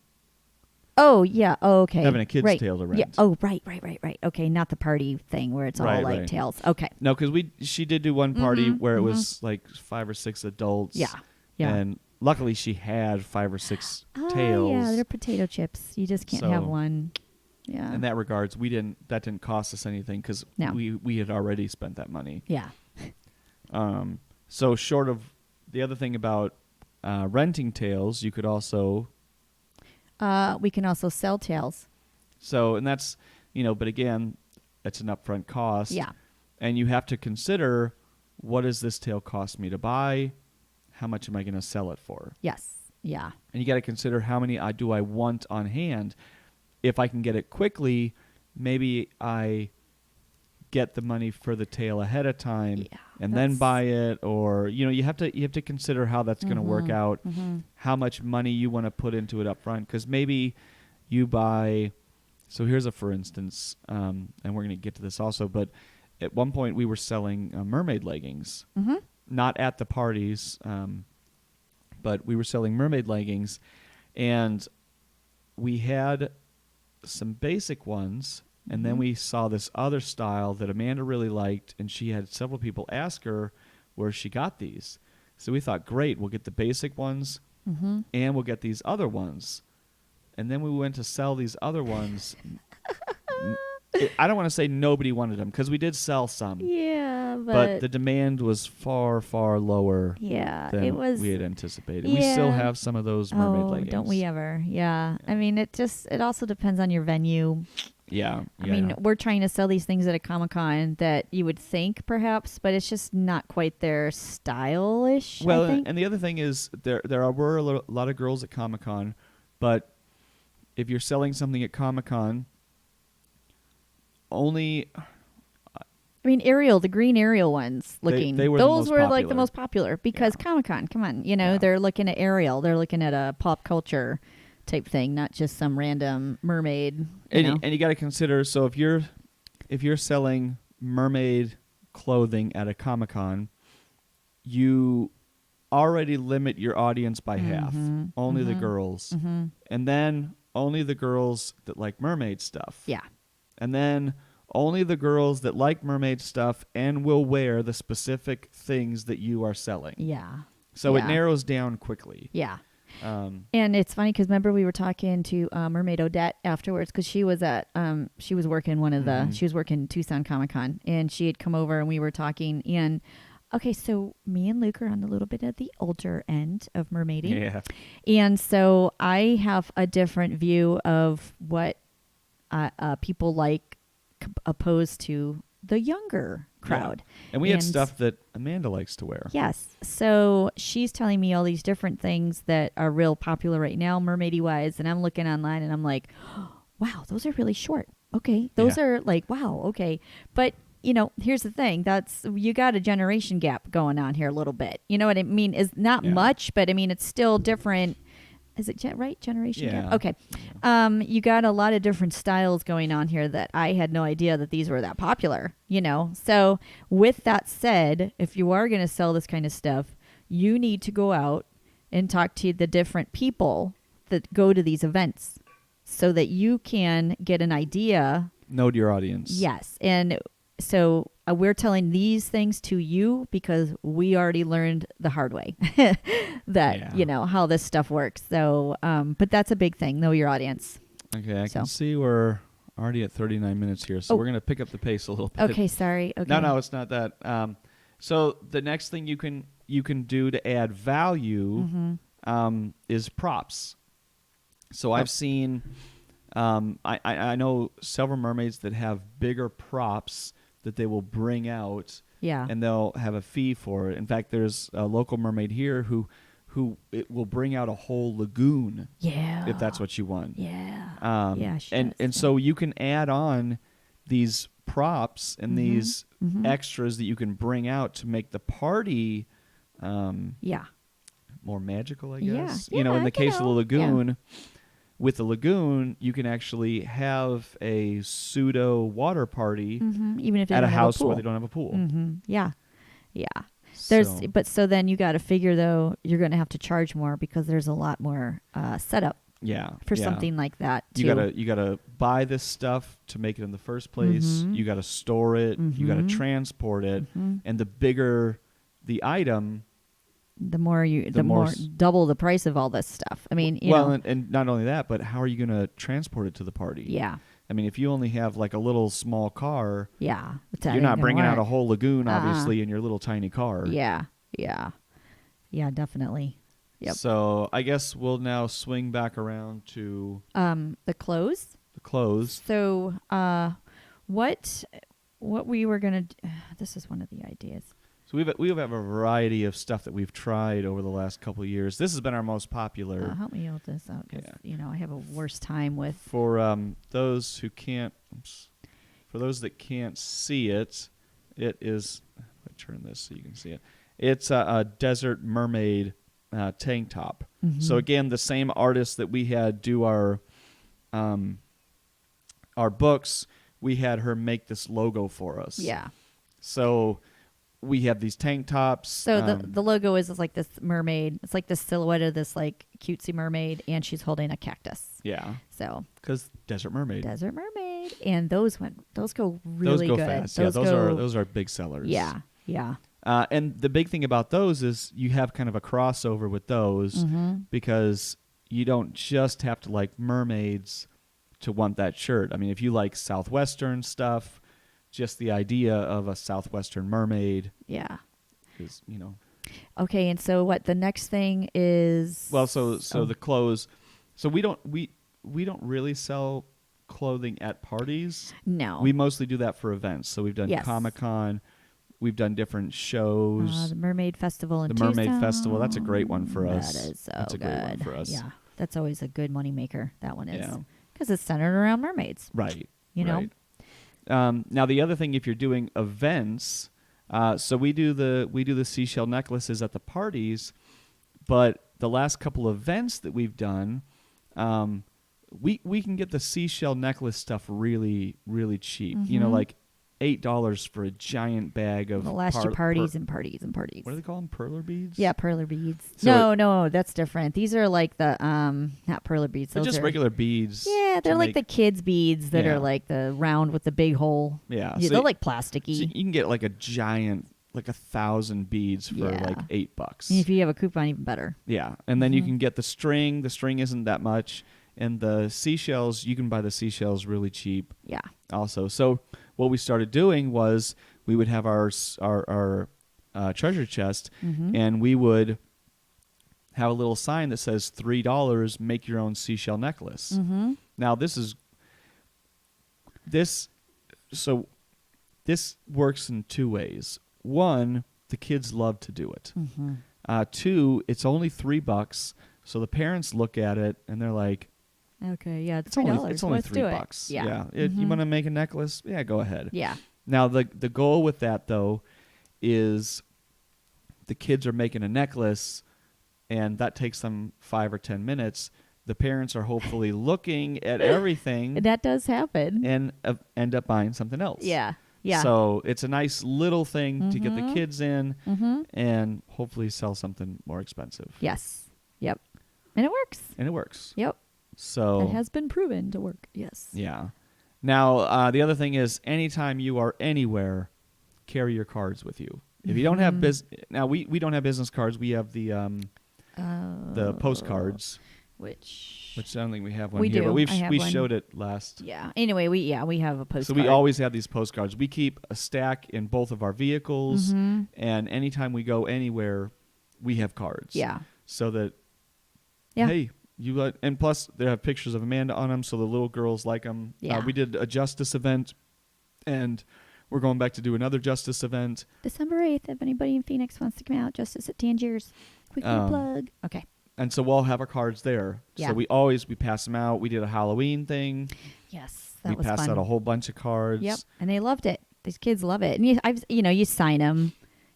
Oh, yeah. Oh, okay. Having a kid's tail to rent. Yeah. Oh, right. Okay, not the party thing where it's all like tails. Okay. No, because she did do one party where it was like 5 or 6 adults. Yeah. And luckily she had 5 or 6 tails. Yeah, they're potato chips. You just can't have one. Yeah. In that regards, that didn't cost us anything because we had already spent that money. Yeah. So short of the other thing about renting tails, you could also. We can also sell tails. So, and that's, but again, it's an upfront cost. Yeah. And you have to consider, what does this tail cost me to buy? How much am I going to sell it for? Yes. Yeah. And you got to consider, how many do I want on hand? If I can get it quickly, maybe I get the money for the tail ahead of time and then buy it, or you have to consider how that's going to work out, how much money you want to put into it up front, because maybe you buy. So here's a for instance, and we're going to get to this also, but at one point we were selling mermaid leggings, not at the parties, but we were selling mermaid leggings, and we had some basic ones. And then we saw this other style that Amanda really liked, and she had several people ask her where she got these. So we thought, great, we'll get the basic ones, and we'll get these other ones. And then we went to sell these other ones. I don't want to say nobody wanted them, because we did sell some. Yeah, but the demand was far, far lower than we had anticipated. Yeah. We still have some of those mermaid leggings. Don't we ever? Yeah. I mean, it also depends on your venue. Yeah. I mean, we're trying to sell these things at a Comic-Con that you would think perhaps, but it's just not quite their style-ish. Well, I think. And the other thing is there were a lot of girls at Comic-Con, but if you're selling something at Comic-Con, only. I mean, Ariel, the green Ariel ones looking. Those were like the most popular because Comic-Con, come on, they're looking at Ariel. They're looking at a pop culture type thing, not just some random mermaid. And you got to consider, so if you're selling mermaid clothing at a Comic-Con, you already limit your audience by half. Only the girls. And then only the girls that like mermaid stuff. Yeah. And then only the girls that like mermaid stuff and will wear the specific things that you are selling. Yeah. So it narrows down quickly. Yeah. And it's funny because remember we were talking to Mermaid Odette afterwards, because she was at she was working Tucson Comic-Con, and she had come over and we were talking, and okay, so me and Luke are on a little bit at the older end of mermaiding. Yeah. And so I have a different view of what people like opposed to the younger crowd. Yeah. And we had stuff that Amanda likes to wear. Yes. So she's telling me all these different things that are real popular right now, mermaidy wise. And I'm looking online and I'm like, oh, wow, those are really short. Okay. Those are like, wow. Okay. But here's the thing. You got a generation gap going on here a little bit. You know what I mean? Is not much, but I mean, it's still different. Is it right? Generation gap? Okay. You got a lot of different styles going on here that I had no idea that these were that popular, So with that said, if you are going to sell this kind of stuff, you need to go out and talk to the different people that go to these events so that you can get an idea. Know your audience. Yes. And so we're telling these things to you because we already learned the hard way that, how this stuff works. So, but that's a big thing. Know your audience. Okay. I can see we're already at 39 minutes here. So we're going to pick up the pace a little bit. Okay. Sorry. Okay. No, it's not that. So the next thing you can do to add value is props. So I've seen, I know several mermaids that have bigger props that they will bring out, Yeah. and they'll have a fee for it. In fact, there's a local mermaid here who it will bring out a whole lagoon. Yeah. If that's what you want. Yeah. And so you can add on these props and these extras that you can bring out to make the party more magical, I guess. Yeah. In the case of the lagoon, Yeah. with the lagoon, you can actually have a pseudo water party Even if they at don't a have house a pool. where they don't have a pool. Yeah. Yeah. So, So then you got to figure though you're going to have to charge more because there's a lot more setup for something like that too. You gotta buy this stuff to make it in the first place. You gotta store it. You gotta transport it. And the bigger the item, the more double the price of all this stuff. I mean, you know. And not only that, but how are you gonna transport it to the party? Yeah. I mean, if you only have like a little small car, Yeah, you're not bringing out a whole lagoon, obviously, in your little tiny car. Yeah, definitely. Yep. So I guess we'll now swing back around to the clothes. The clothes. So, what we were gonna? This is one of the ideas. So we have a variety of stuff that we've tried over the last couple of years. This has been our most popular. Help me with this out, because I have a worse time with. For those who can't, for those that can't see it, it is. Let me turn this so you can see it. It's a desert mermaid tank top. So again, the same artist that we had do our books, we had her make this logo for us. Yeah. So we have these tank tops. So the logo is like this mermaid. It's like this silhouette of this like cutesy mermaid, and she's holding a cactus. Yeah. So. Because desert mermaid. Desert mermaid, and those go really good. Those go fast. Those are big sellers. Yeah. Yeah. And the big thing about those is you have kind of a crossover with those because you don't just have to like mermaids to want that shirt. I mean, if you like Southwestern stuff, just the idea of a Southwestern mermaid. Yeah. Is, Okay, and so what the next thing is? Well, so the clothes. So we don't really sell clothing at parties. No. We mostly do that for events. So we've done Comic-Con. We've done different shows. The Mermaid Festival in The Mermaid Tucson. Festival. That's a great one for us. That is so That's a good. great one for us. Yeah, that's always a good moneymaker. That one is. Yeah. Because it's centered around mermaids. Right. You know? Right. Now the other thing, if you're doing events, so we do the seashell necklaces at the parties, but the last couple of events that we've done, we can get the seashell necklace stuff really, really cheap. Like $8 for a giant bag of. It'll last you parties and parties and parties. What do they call them? Perler beads? Yeah, perler beads. So no, that's different. These are like the not perler beads. They're just regular beads. Yeah, they're like the kids' beads that are like the round with the big hole. Yeah, so they're like plasticky. So you can get like a giant, like 1,000 beads for like $8. And if you have a coupon, even better. Yeah, and then you can get the string. The string isn't that much, and the seashells, you can buy the seashells really cheap. Yeah. Also, so what we started doing was we would have our treasure chest, and we would have a little sign that says $3, make your own seashell necklace. Now this works in two ways. One, the kids love to do it. Two, it's only $3, so the parents look at it and they're like, okay, yeah, it's only $3. Yeah. If you want to make a necklace, yeah, go ahead. Yeah. Now the goal with that though is the kids are making a necklace, and that takes them 5 or 10 minutes. The parents are hopefully looking at everything. That does happen. And end up buying something else. Yeah. Yeah. So it's a nice little thing to get the kids in and hopefully sell something more expensive. Yes. Yep. And it works. Yep. So it has been proven to work. Yes. Yeah. Now, the other thing is anytime you are anywhere, carry your cards with you. If you don't have now we don't have business cards. We have the postcards. Which I don't think we have one here, but we showed it last. Yeah. Anyway, we have a postcard. So we always have these postcards. We keep a stack in both of our vehicles, and anytime we go anywhere, we have cards. Yeah. So that hey, and plus they have pictures of Amanda on them, so the little girls like them. Yeah. We did a justice event, and We're going back to do another Justice event. December 8th, if anybody in Phoenix wants to come out, Justice at Tangiers. Quick plug. Okay. And so we'll have our cards there. Yeah. So we pass them out. We did a Halloween thing. Yes, that was fun. We passed out a whole bunch of cards. Yep, and they loved it. These kids love it. And you sign them.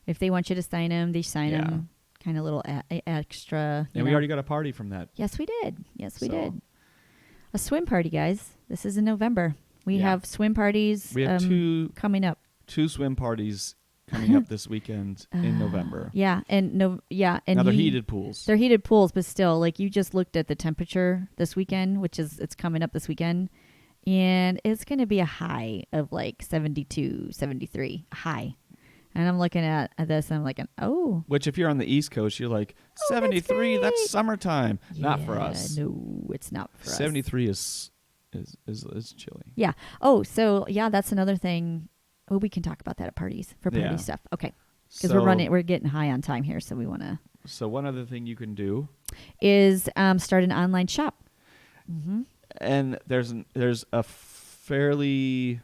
If they want you to sign them, they sign them. Kind of little extra. And we already got a party from that. Yes, we did. We did. A swim party, guys. This is in November. We have swim parties. We have coming up. 2 swim parties coming up this weekend in November. Yeah, and now they're heated pools. They're heated pools, but still, like you just looked at the temperature this weekend, it's coming up this weekend, and it's going to be a high of like 72, 73, a high. And I'm looking at this, and I'm like, oh. Which, if you're on the East Coast, you're like, 73, that's summertime. Not for us. No, it's not for us. 73 is chilly. Yeah. Oh, so, that's another thing. Oh, we can talk about that at parties, for party stuff. Okay. Because we're getting high on time here, so we want to. So one other thing you can do is start an online shop. Mm-hmm. And there's a fairly,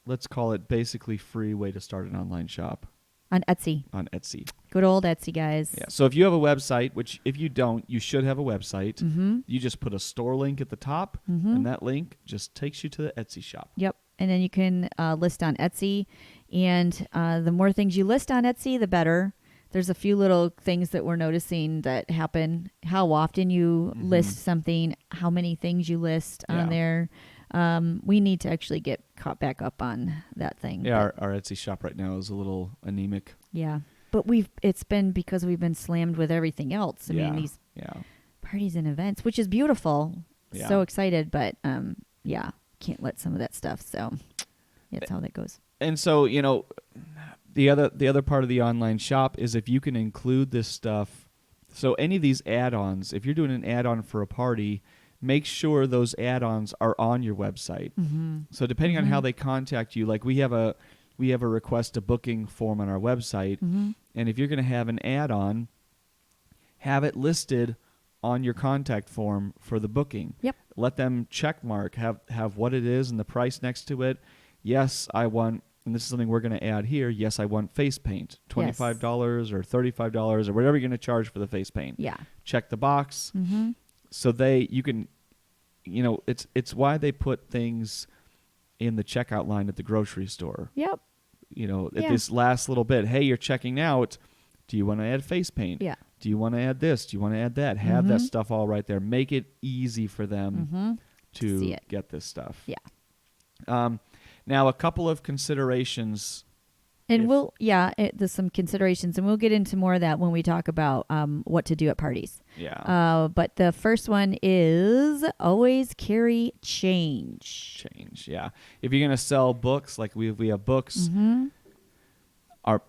let's call it basically free way to start an online shop. On Etsy. Good old Etsy, guys. Yeah. So if you have a website, which if you don't, you should have a website. Mm-hmm. You just put a store link at the top, and that link just takes you to the Etsy shop. Yep. And then you can list on Etsy. And the more things you list on Etsy, the better. There's a few little things that we're noticing that happen. How often you list something, how many things you list on there. We need to actually get caught back up on that thing. Yeah, our Etsy shop right now is a little anemic. Yeah. But it's been because we've been slammed with everything else. I mean, these parties and events, which is beautiful. Yeah. So excited, but can't let some of that stuff. So that's how that goes. And so, the other part of the online shop is if you can include this stuff. So any of these add-ons, if you're doing an add-on for a party, make sure those add-ons are on your website. Mm-hmm. So depending on how they contact you, like we have a request a booking form on our website, and if you're going to have an add-on, have it listed on your contact form for the booking. Yep. Let them check mark, have what it is and the price next to it. Yes, I want, and this is something we're going to add here, yes, I want face paint, $25 or $35 or whatever you're going to charge for the face paint. Yeah. Check the box. Mm-hmm. So you can, it's why they put things in the checkout line at the grocery store. Yep. At this last little bit, hey, you're checking out. Do you want to add face paint? Yeah. Do you want to add this? Do you want to add that? Have that stuff all right there. Make it easy for them to get this stuff. Yeah. Now, a couple of considerations. And there's some considerations, and we'll get into more of that when we talk about what to do at parties. Yeah. But the first one is always carry change. Yeah. If you're going to sell books, like we have books,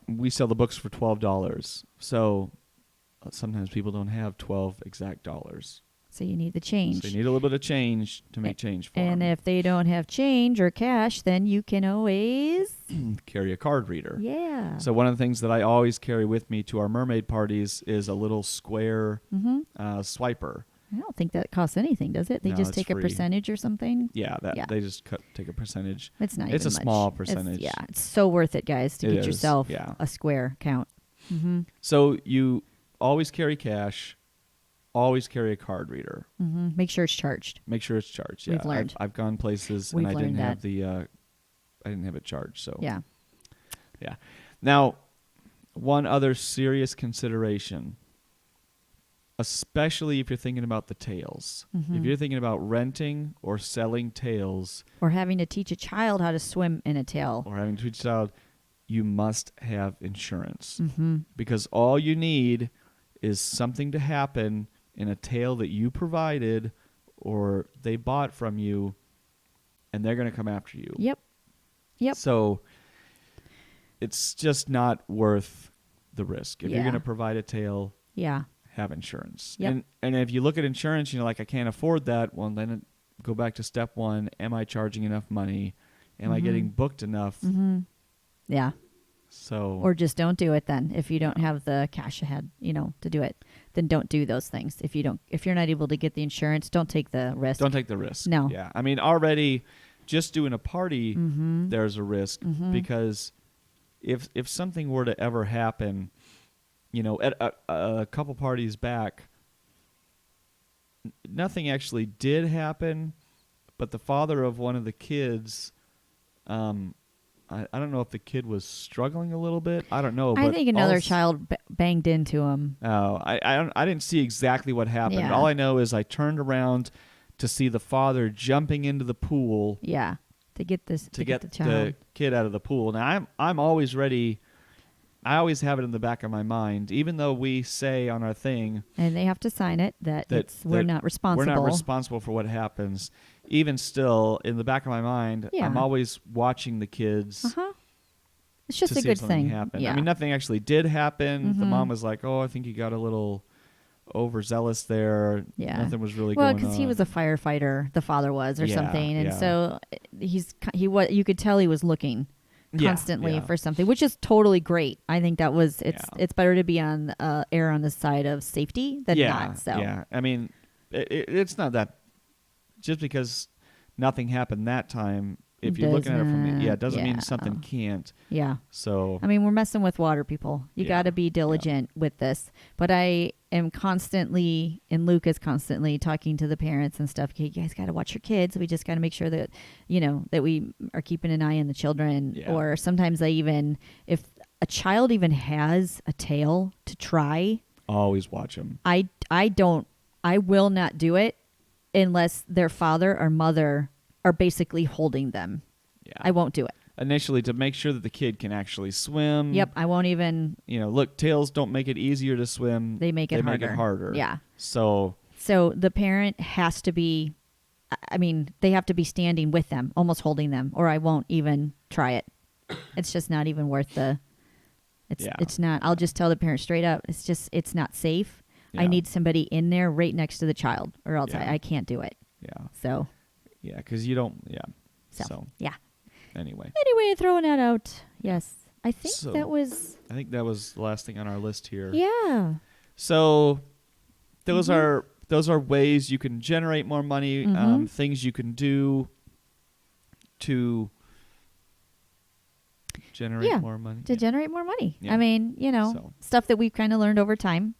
we sell the books for $12. So sometimes people don't have 12 exact dollars. So you need the change. So you need a little bit of change to make change for them. And if they don't have change or cash, then you can always carry a card reader. Yeah. So one of the things that I always carry with me to our mermaid parties is a little square swiper. I don't think that costs anything, does it? They just take free. A percentage or something? Yeah, they just take a percentage. It's not It's even a much. small percentage. It's so worth it, guys, to get yourself a square count. Mm-hmm. So you always carry cash, always carry a card reader. Mm-hmm. Make sure it's charged. Yeah. We've learned. I've gone places We've and I didn't learned have I didn't have it charged. So yeah. Now, one other serious consideration, especially if you're thinking about the tails. If you're thinking about renting or selling tails, or having to teach a child how to swim in a tail, you must have insurance because all you need is something to happen in a tail that you provided or they bought from you, and they're going to come after you. Yep. So it's just not worth the risk. If you're going to provide a tail, have insurance. Yep. And if you look at insurance, I can't afford that. Well, then go back to step one. Am I charging enough money? Am I getting booked enough? Yeah. So, or just don't do it then. If you don't have the cash ahead, to do it, then don't do those things. If you're not able to get the insurance, don't take the risk. Don't take the risk. No. Yeah. I mean, already just doing a party, there's a risk because if something were to ever happen, at a couple parties back, nothing actually did happen, but the father of one of the kids, I don't know if the kid was struggling a little bit. I don't know. I think another child banged into him. Oh, I didn't see exactly what happened. Yeah. All I know is I turned around to see the father jumping into the pool. Yeah, to get the child. The kid out of the pool. Now I'm always ready. I always have it in the back of my mind, even though we say on our thing, and they have to sign it that we're not responsible. We're not responsible for what happens. Even still, in the back of my mind, I'm always watching the kids. It's just to a see good if something thing. happened. Yeah. I mean, nothing actually did happen. The mom was like, "Oh, I think you got a little overzealous there." Yeah. Nothing was really going on. Well, because he was a firefighter, the father was, or something, and yeah. so you could tell he was looking constantly for something, which is totally great. I think that was it's better to be on err on the side of safety than not. So yeah, I mean, it's not that just because nothing happened that time. If you're looking at it from it doesn't mean something can't. Yeah. So I mean, we're messing with water, people. You got to be diligent with this. But I am constantly, and Luke is constantly talking to the parents and stuff. Okay, you guys got to watch your kids. We just got to make sure that that we are keeping an eye on the children. Yeah. Or sometimes if a child even has a tail to try, always watch them. I will not do it unless their father or mother are basically holding them. Yeah. I won't do it. Initially, to make sure that the kid can actually swim. Yep, I won't even. Look, tails don't make it easier to swim. They make it harder. Yeah. So the parent has to be, they have to be standing with them, almost holding them, or I won't even try it. It's just not even worth it's not. I'll just tell the parent straight up. It's not safe. Yeah. I need somebody in there right next to the child, or else I can't do it. Yeah. So. Yeah, because you don't. Yeah. So. Yeah. Anyway, throwing that out. Yes, I think that was the last thing on our list here. Yeah. So, those are ways you can generate more money. Things you can do to generate more money. To generate more money. Yeah. I mean, stuff that we've kind of learned over time.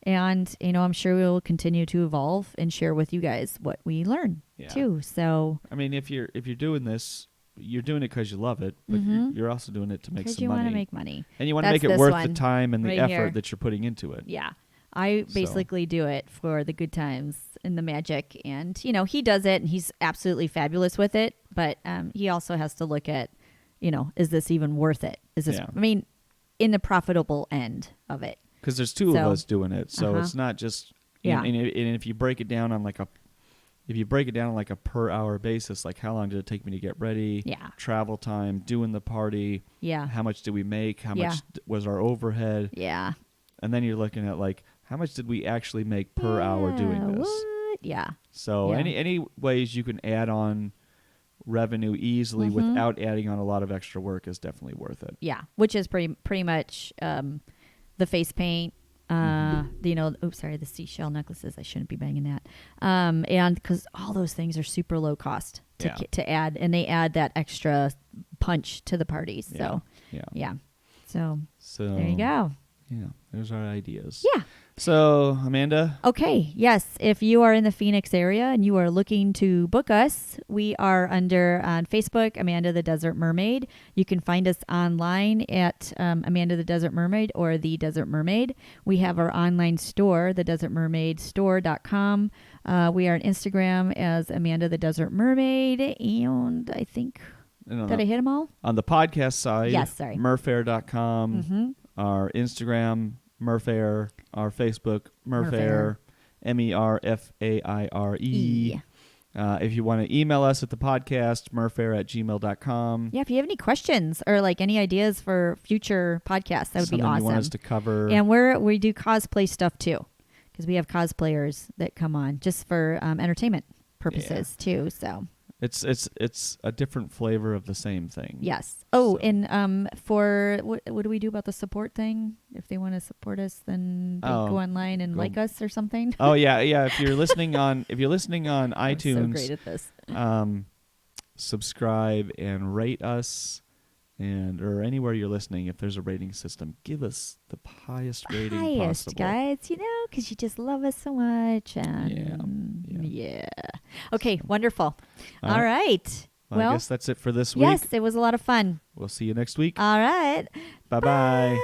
And, I'm sure we'll continue to evolve and share with you guys what we learn too. So, I mean, if you're doing this, you're doing it because you love it, but you're also doing it to make some money. Because you want to make money. And you want to make it worth the time and the effort that you're putting into it. Yeah. I basically do it for the good times and the magic. And, he does it and he's absolutely fabulous with it. But he also has to look at, is this even worth it? Is this, in the profitable end of it? Because there's two of us doing it, so it's not just and if you break it down on like a per hour basis, like how long did it take me to get ready? Yeah. Travel time, doing the party. Yeah. How much did we make? How much was our overhead? Yeah. And then you're looking at like how much did we actually make per hour doing this? What? Yeah. So any ways you can add on revenue easily without adding on a lot of extra work is definitely worth it. Yeah, which is pretty much the face paint, the seashell necklaces. I shouldn't be banging that. And because all those things are super low cost to add, and they add that extra punch to the parties. So, So there you go. Yeah, there's our ideas. Yeah. So, Amanda? Okay, yes. If you are in the Phoenix area and you are looking to book us, we are on Facebook, Amanda the Desert Mermaid. You can find us online at Amanda the Desert Mermaid or The Desert Mermaid. We have our online store, thedesertmermaidstore.com. We are on Instagram as Amanda the Desert Mermaid. And I think, did I hit them all? On the podcast side, yes, sorry. merfair.com. Our Instagram, Merfair. Our Facebook, Merfair. MERFAIRE. If you want to email us at the podcast, merfair@gmail.com. Yeah, if you have any questions or like any ideas for future podcasts, that would be awesome. You want us to cover. And we do cosplay stuff too, because we have cosplayers that come on just for entertainment purposes too. So it's a different flavor of the same thing. Yes. Oh, and for what do we do about the support thing? If they want to support us, then they go online and like us or something. Oh yeah. If you're listening on iTunes, I'm so great at this. subscribe and rate us, or anywhere you're listening. If there's a rating system, give us the highest rating possible. Guys, because you just love us so much. And yeah. Okay, wonderful. All right. Well, I guess that's it for this week. Yes, it was a lot of fun. We'll see you next week. All right. Bye-bye.